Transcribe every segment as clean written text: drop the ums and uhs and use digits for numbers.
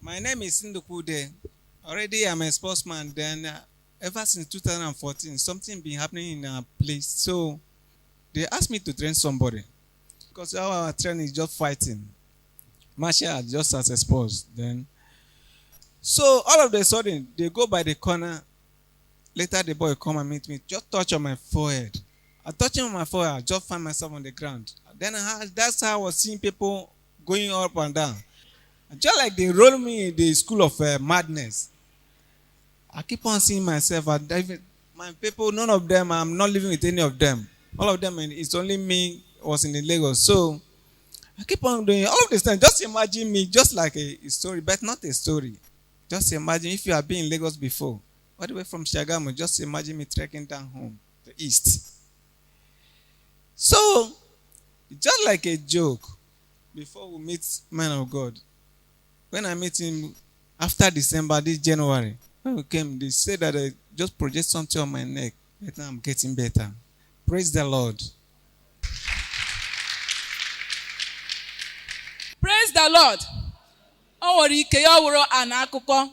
My name is Sindukude. Already I'm a sportsman. Then ever since 2014, something been happening in a place. So they asked me to train somebody because our training is just fighting. Martial art just as a sport. Then so all of a sudden they go by the corner. Later the boy come and meet me. Just touch on my forehead. I touch him on my forehead. I just find myself on the ground. Then that's how I was seeing people going up and down. Just like they roll me in the school of madness. I keep on seeing myself. My people, none of them, I'm not living with any of them. All of them, it's only me was in the Lagos. So I keep on doing all of this time. Just imagine me, just like a story, but not a story. Just imagine if you have been in Lagos before, all the way from Shagamu, just imagine me trekking down home, the east. So, just like a joke, before we meet man of God, when I meet him after December, this January, when we came, they said that I just project something on my neck. But now I'm getting better. Praise the Lord. Praise the Lord. O nwere ike ya wụrụ ana akụkọ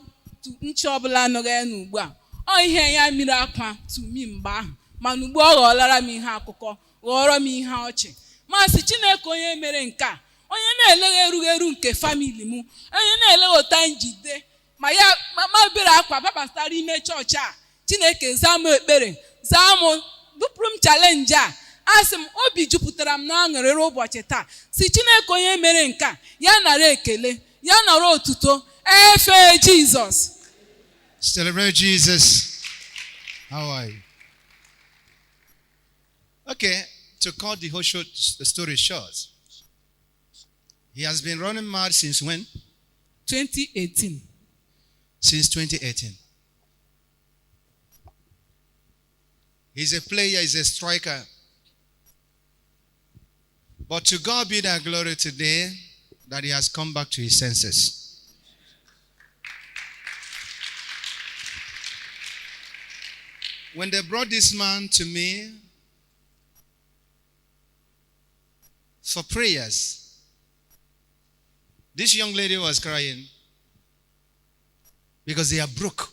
nchi ọbụla anọghị n'ugbu a. Ọ ihe ya mmiri akwa tumi mgbe ahụ. Mana ugbu ọ ghọọlara m ihe akụkọ, ghọọrọ m ihe ọchị. Masị Chineke onye mere nke a, onye na-eleghị erugheru nke famili m, onye na-eleghọta njide, ma ya ma bere akwa babasara ime chọọchị a. Chineke zaa m ekpere, zaa m bupụrụ m chalenji a. Asị m obi jupụtara m n'aṅụrịrị ụbọchị taa. Si Chineke onye mere nke a, ya nara ekele, ya nara otuto, efe Jesus. Celebrate Jesus. How are you? Okay, to cut the whole story short, he has been running mad since when? 2018. Since 2018. He's a player, he's a striker. But to God be the glory today that he has come back to his senses. When they brought this man to me for prayers, this young lady was crying because they are broke.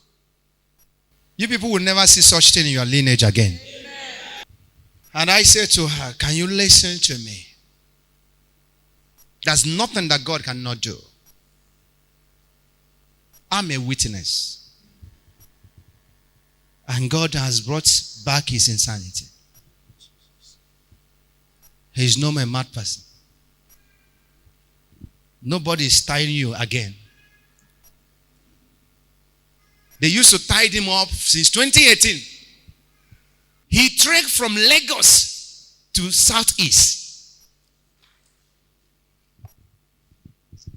You people will never see such thing in your lineage again. Amen. And I said to her, can you listen to me? There's nothing that God cannot do. I'm a witness. And God has brought back his insanity. He is no more a mad person. Nobody is tying you again. They used to tie him up since 2018. He trekked from Lagos to Southeast.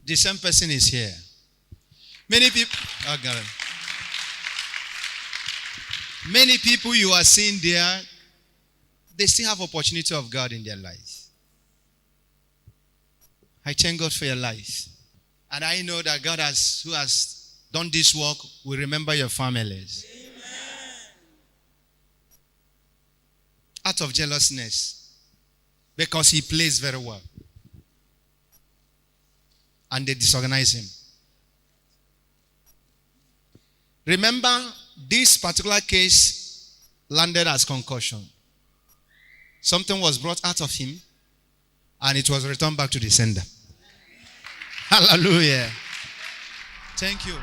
The same person is here. Many people, oh God. Many people you are seeing there, they still have opportunity of God in their life. I thank God for your life. And I know that God who has done this work will remember your families. Amen. Out of jealousness. Because he plays very well. And they disorganize him. Remember, this particular case landed as concussion. Something was brought out of him and it was returned back to the sender. Hallelujah. Thank you.